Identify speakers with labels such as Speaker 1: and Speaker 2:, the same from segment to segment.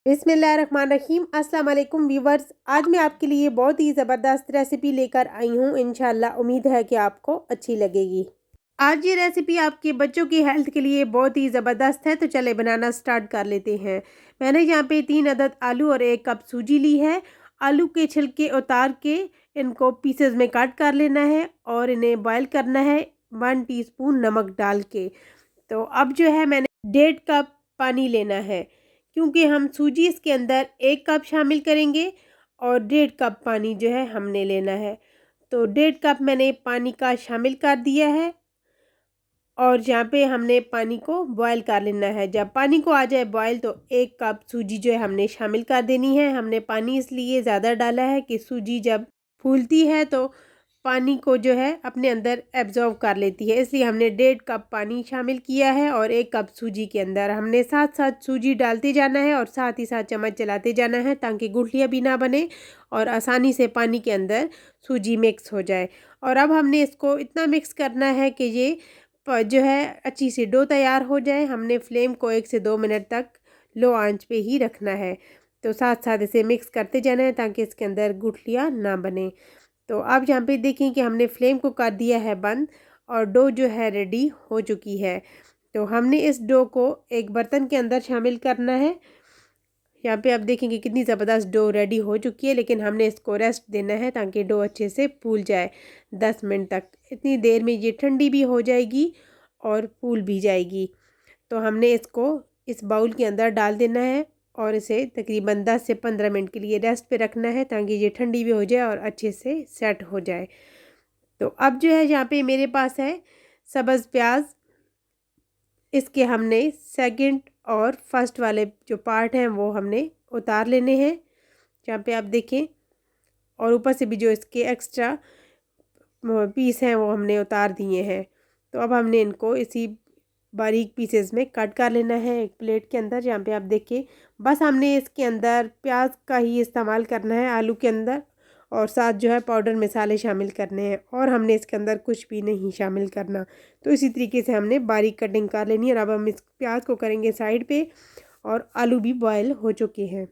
Speaker 1: बिस्मिल्लाहिर्रहमानिर्रहीम। अस्सलाम वालेकुम व्यूवर्स, आज मैं आपके लिए बहुत ही ज़बरदस्त रेसिपी लेकर आई हूँ। इंशाल्लाह उम्मीद है कि आपको अच्छी लगेगी। आज ये रेसिपी आपके बच्चों की हेल्थ के लिए बहुत ही ज़बरदस्त है, तो चले बनाना स्टार्ट कर लेते हैं। मैंने यहाँ पे 3 अदद आलू और 1 कप सूजी ली है। आलू के छिलके उतार के इनको पीसेज में काट कर लेना है और इन्हें बॉयल करना है 1 टीस्पून नमक डाल के। तो अब जो है मैंने 1.5 कप पानी लेना है, क्योंकि हम सूजी इसके अंदर 1 कप शामिल करेंगे और 1.5 कप पानी जो है हमने लेना है। तो 1.5 कप मैंने पानी का शामिल कर दिया है और यहाँ पे हमने पानी को बॉयल कर लेना है। जब पानी को आ जाए बॉयल तो 1 कप सूजी जो है हमने शामिल कर देनी है। हमने पानी इसलिए ज़्यादा डाला है कि सूजी जब फूलती है तो पानी को जो है अपने अंदर एब्जॉर्व कर लेती है, इसलिए हमने 1.5 कप पानी शामिल किया है और 1 कप सूजी के अंदर हमने साथ साथ सूजी डालते जाना है और साथ ही साथ चम्मच चलाते जाना है, ताकि गुठलियाँ भी ना बने और आसानी से पानी के अंदर सूजी मिक्स हो जाए। और अब हमने इसको इतना मिक्स करना है कि ये जो है अच्छी सी डो तैयार हो जाए। हमने फ्लेम को 1 से 2 मिनट तक लो आंच पे ही रखना है। तो साथ साथ इसे मिक्स करते जाना है ताकि इसके अंदर गुठलियाँ ना बने। तो अब यहाँ पे देखें कि हमने फ्लेम को कर दिया है बंद और डो जो है रेडी हो चुकी है। तो हमने इस डो को एक बर्तन के अंदर शामिल करना है। यहाँ पे आप देखेंगे कितनी ज़बरदस्त डो रेडी हो चुकी है, लेकिन हमने इसको रेस्ट देना है ताकि डो अच्छे से फूल जाए 10 मिनट तक। इतनी देर में ये ठंडी भी हो जाएगी और फूल भी जाएगी। तो हमने इसको इस बाउल के अंदर डाल देना है और इसे तकरीबन 10 से 15 मिनट के लिए रेस्ट पे रखना है ताकि ये ठंडी भी हो जाए और अच्छे से सेट हो जाए। तो अब जो है यहाँ पे मेरे पास है सब्ज़ प्याज। इसके हमने सेकंड और फर्स्ट वाले जो पार्ट हैं वो हमने उतार लेने हैं, जहाँ पे आप देखें, और ऊपर से भी जो इसके एक्स्ट्रा पीस हैं वो हमने उतार दिए हैं। तो अब हमने इनको इसी बारीक पीसेस में कट कर लेना है एक प्लेट के अंदर। जहाँ पे आप देखिए बस हमने इसके अंदर प्याज का ही इस्तेमाल करना है आलू के अंदर, और साथ जो है पाउडर मसाले शामिल करने हैं और हमने इसके अंदर कुछ भी नहीं शामिल करना। तो इसी तरीके से हमने बारीक कटिंग कर लेनी है। और अब हम इस प्याज को करेंगे साइड पे, और आलू भी बॉयल हो चुके हैं।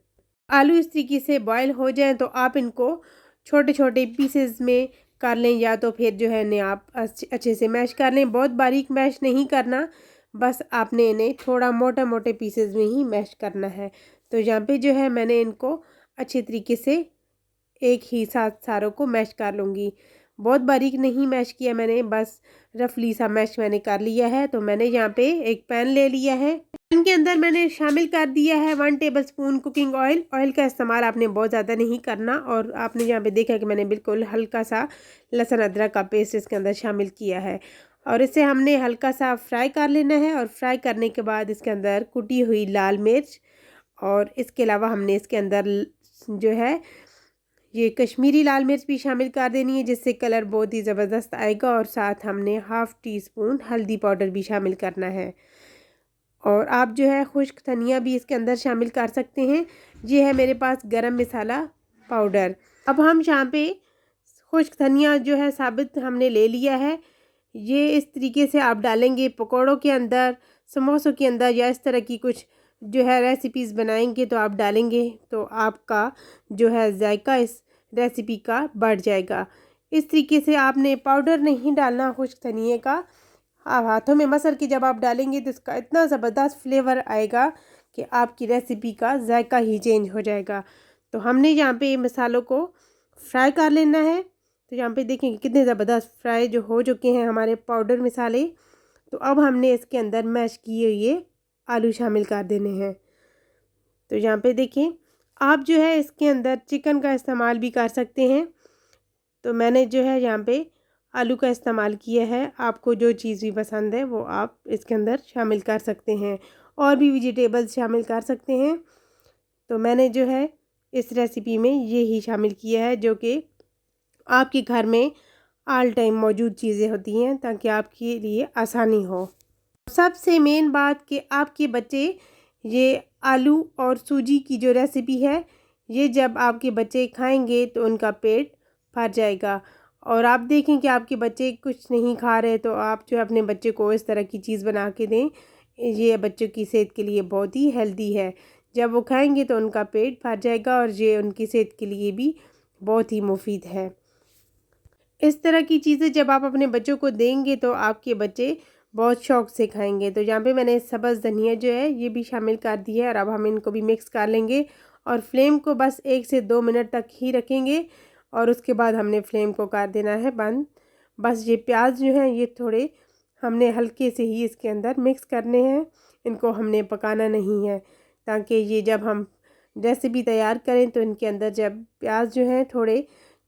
Speaker 1: आलू इस तरीके से बॉयल हो जाएं तो आप इनको छोटे छोटे पीसेस में कर लें, या तो फिर जो है इन्हें आप अच्छे से मैश कर लें। बहुत बारीक मैश नहीं करना, बस आपने इन्हें थोड़ा मोटा मोटे पीसेस में ही मैश करना है। तो यहाँ पे जो है मैंने इनको अच्छे तरीके से एक ही साथ सारों को मैश कर लूँगी। बहुत बारीक नहीं मैश किया मैंने, बस रफली सा मैश मैंने कर लिया है। तो मैंने यहाँ पे एक पैन ले लिया है। पैन के अंदर मैंने शामिल कर दिया है 1 टेबलस्पून कुकिंग ऑयल। ऑयल का इस्तेमाल आपने बहुत ज़्यादा नहीं करना। और आपने यहाँ पे देखा कि मैंने बिल्कुल हल्का सा लहसुन अदरक का पेस्ट इसके अंदर शामिल किया है, और इसे हमने हल्का सा फ्राई कर लेना है। और फ्राई करने के बाद इसके अंदर कुटी हुई लाल मिर्च, और इसके अलावा हमने इसके अंदर जो है ये कश्मीरी लाल मिर्च भी शामिल कर देनी है, जिससे कलर बहुत ही ज़बरदस्त आएगा। और साथ हमने 1/2 टीस्पून हल्दी पाउडर भी शामिल करना है। और आप जो है खुश्क धनिया भी इसके अंदर शामिल कर सकते हैं। ये है मेरे पास गरम मसाला पाउडर। अब हम यहाँ पे खुश्क धनिया जो है साबित हमने ले लिया है। ये इस तरीके से आप डालेंगे पकौड़ों के अंदर, समोसों के अंदर, या इस तरह की कुछ जो है रेसिपीज़ बनाएंगे तो आप डालेंगे तो आपका जो है जायका इस रेसिपी का बढ़ जाएगा। इस तरीके से आपने पाउडर नहीं डालना खुश्क धनिए का। आप हाथों में मसल के जब आप डालेंगे तो इसका इतना ज़बरदस्त फ्लेवर आएगा कि आपकी रेसिपी का जायका ही चेंज हो जाएगा। तो हमने यहाँ पे मसालों को फ्राई कर लेना है। तो यहाँ पे देखेंगे कितने ज़बरदस्त फ्राई जो हो चुके हैं हमारे पाउडर मसाले। तो अब हमने इसके अंदर मैश किए हुए आलू शामिल कर देने हैं। तो यहाँ पे देखें, आप जो है इसके अंदर चिकन का इस्तेमाल भी कर सकते हैं। तो मैंने जो है यहाँ पे आलू का इस्तेमाल किया है। आपको जो चीज़ भी पसंद है वो आप इसके अंदर शामिल कर सकते हैं, और भी वेजिटेबल्स शामिल कर सकते हैं। तो मैंने जो है इस रेसिपी में ये ही शामिल किया है, जो कि आपके घर में ऑल टाइम मौजूद चीज़ें होती हैं ताकि आपके लिए आसानी हो। सबसे मेन बात कि आपके बच्चे ये आलू और सूजी की जो रेसिपी है, ये जब आपके बच्चे खाएंगे तो उनका पेट भर जाएगा। और आप देखें कि आपके बच्चे कुछ नहीं खा रहे तो आप जो अपने बच्चे को इस तरह की चीज़ बना के दें। ये बच्चों की सेहत के लिए बहुत ही हेल्दी है। जब वो खाएंगे तो उनका पेट भर जाएगा और ये उनकी सेहत के लिए भी बहुत ही मुफीद है। इस तरह की चीज़ें जब आप अपने बच्चों को देंगे तो आपके बच्चे बहुत शौक़ से खाएंगे। तो यहाँ पे मैंने सब्ज़ धनिया जो है ये भी शामिल कर दी है और अब हम इनको भी मिक्स कर लेंगे और फ्लेम को बस 1 से 2 मिनट तक ही रखेंगे और उसके बाद हमने फ्लेम को कर देना है बंद। बस ये प्याज जो है ये थोड़े हमने हल्के से ही इसके अंदर मिक्स करने हैं, इनको हमने पकाना नहीं है, ताकि ये जब हम रेसिपी तैयार करें तो इनके अंदर जब प्याज जो है थोड़े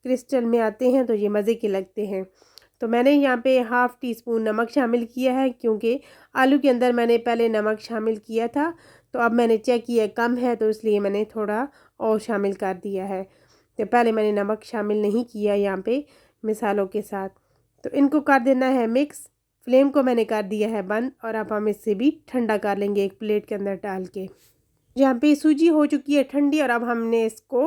Speaker 1: क्रिस्टल में आते हैं तो ये मज़े के लगते हैं। तो मैंने यहाँ पे हाफ़ टी स्पून नमक शामिल किया है, क्योंकि आलू के अंदर मैंने पहले नमक शामिल किया था, तो अब मैंने चेक किया कम है तो इसलिए मैंने थोड़ा और शामिल कर दिया है। तो पहले मैंने नमक शामिल नहीं किया यहाँ पे मिसालों के साथ। तो इनको कर देना है मिक्स, फ्लेम को मैंने कर दिया है बंद और अब हम इससे भी ठंडा कर लेंगे एक प्लेट के अंदर डाल के। यहाँ पे सूजी हो चुकी है ठंडी और अब हमने इसको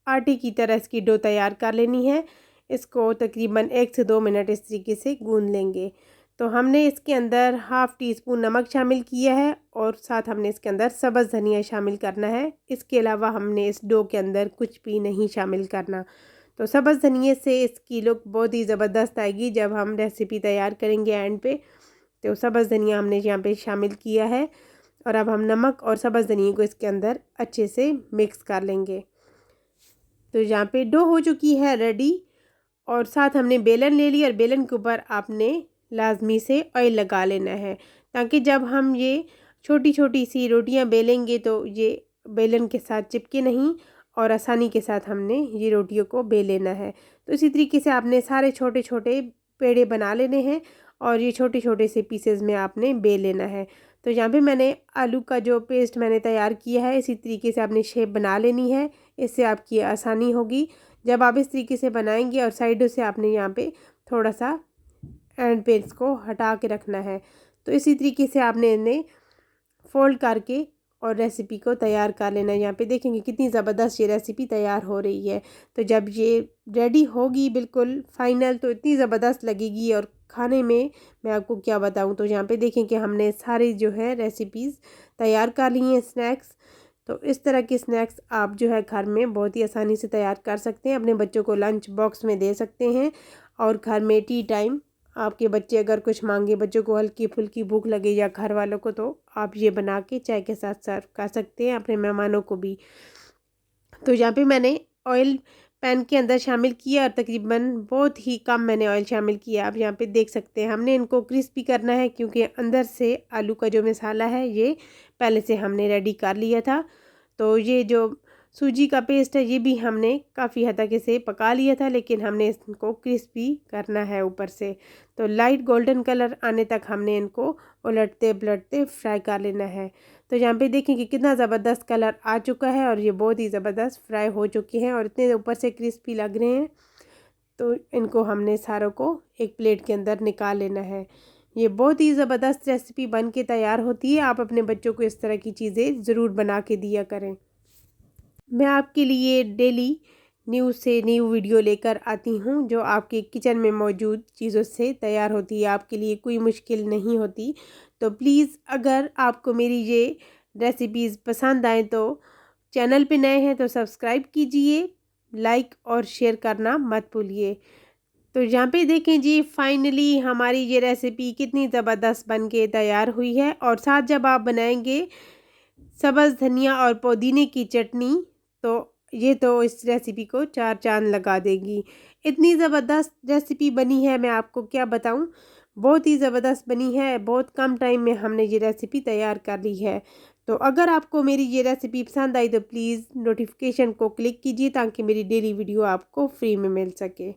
Speaker 1: आटे की तरह इसकी डो तैयार कर लेनी है। इसको तकरीबन 1 से 2 मिनट इस तरीके से गूंद लेंगे। तो हमने इसके अंदर हाफ़ टी स्पून नमक शामिल किया है और साथ हमने इसके अंदर सब्ज़ धनिया शामिल करना है। इसके अलावा हमने इस डो के अंदर कुछ भी नहीं शामिल करना। तो सब्ज़ धनिए से इसकी लुक बहुत ही ज़बरदस्त आएगी जब हम रेसिपी तैयार करेंगे एंड पे। तो सब्ज़ धनिया हमने यहाँ पे शामिल किया है और अब हम नमक और सब्ज़ धनिए को इसके अंदर अच्छे से मिक्स कर लेंगे। तो यहाँ पे डो हो चुकी है रेडी और साथ हमने बेलन ले लिया और बेलन के ऊपर आपने लाजमी से ऑयल लगा लेना है, ताकि जब हम ये छोटी छोटी सी रोटियां बेलेंगे तो ये बेलन के साथ चिपके नहीं और आसानी के साथ हमने ये रोटियों को बेल लेना है। तो इसी तरीके से आपने सारे छोटे छोटे पेड़े बना लेने हैं और ये छोटे छोटे से पीसेस में आपने बेल लेना है। तो यहाँ पे मैंने आलू का जो पेस्ट मैंने तैयार किया है इसी तरीके से आपने शेप बना लेनी है, इससे आपकी आसानी होगी जब आप इस तरीके से बनाएंगे। और साइडों से आपने यहाँ पे थोड़ा सा एंड पे इसको हटा के रखना है। तो इसी तरीके से आपने इन्हें फोल्ड करके और रेसिपी को तैयार कर लेना है। यहाँ पे देखेंगे कितनी ज़बरदस्त ये रेसिपी तैयार हो रही है। तो जब ये रेडी होगी बिल्कुल फाइनल तो इतनी ज़बरदस्त लगेगी और खाने में मैं आपको क्या बताऊँ। तो यहाँ पे देखें कि हमने सारी जो है रेसिपीज़ तैयार कर ली हैं स्नैक्स। तो इस तरह के स्नैक्स आप जो है घर में बहुत ही आसानी से तैयार कर सकते हैं, अपने बच्चों को लंच बॉक्स में दे सकते हैं और घर में टी टाइम आपके बच्चे अगर कुछ मांगे, बच्चों को हल्की फुल्की भूख लगे या घर वालों को, तो आप ये बना के चाय के साथ सर्व कर सकते हैं अपने मेहमानों को भी। तो यहाँ पे मैंने ऑयल पैन के अंदर शामिल किया और तकरीबन बहुत ही कम मैंने ऑयल शामिल किया। आप यहाँ पे देख सकते हैं हमने इनको क्रिस्पी करना है, क्योंकि अंदर से आलू का जो मसाला है ये पहले से हमने रेडी कर लिया था। तो ये जो सूजी का पेस्ट है ये भी हमने काफ़ी हद तक इसे पका लिया था, लेकिन हमने इसको क्रिस्पी करना है ऊपर से। तो लाइट गोल्डन कलर आने तक हमने इनको उलटते पलटते फ्राई कर लेना है। तो यहाँ पे देखें कि कितना ज़बरदस्त कलर आ चुका है और ये बहुत ही ज़बरदस्त फ्राई हो चुके हैं और इतने ऊपर से क्रिस्पी लग रहे हैं। तो इनको हमने सारों को एक प्लेट के अंदर निकाल लेना है। ये बहुत ही ज़बरदस्त रेसिपी बन के तैयार होती है। आप अपने बच्चों को इस तरह की चीज़ें ज़रूर बना के दिया करें। मैं आपके लिए डेली न्यू से न्यू वीडियो लेकर आती हूँ जो आपके किचन में मौजूद चीज़ों से तैयार होती है, आपके लिए कोई मुश्किल नहीं होती। तो प्लीज़ अगर आपको मेरी ये रेसिपीज़ पसंद आए तो चैनल पे नए हैं तो सब्सक्राइब कीजिए, लाइक और शेयर करना मत भूलिए। तो यहाँ पे देखें जी फाइनली हमारी ये रेसिपी कितनी ज़बरदस्त बन के तैयार हुई है। और साथ जब आप बनाएंगे सब्ज़ धनिया और पुदीने की चटनी तो ये तो इस रेसिपी को 4 चांद लगा देगी। इतनी ज़बरदस्त रेसिपी बनी है, मैं आपको क्या बताऊं, बहुत ही ज़बरदस्त बनी है। बहुत कम टाइम में हमने ये रेसिपी तैयार कर ली है। तो अगर आपको मेरी ये रेसिपी पसंद आई तो प्लीज़ नोटिफिकेशन को क्लिक कीजिए ताकि मेरी डेली वीडियो आपको फ्री में मिल सके।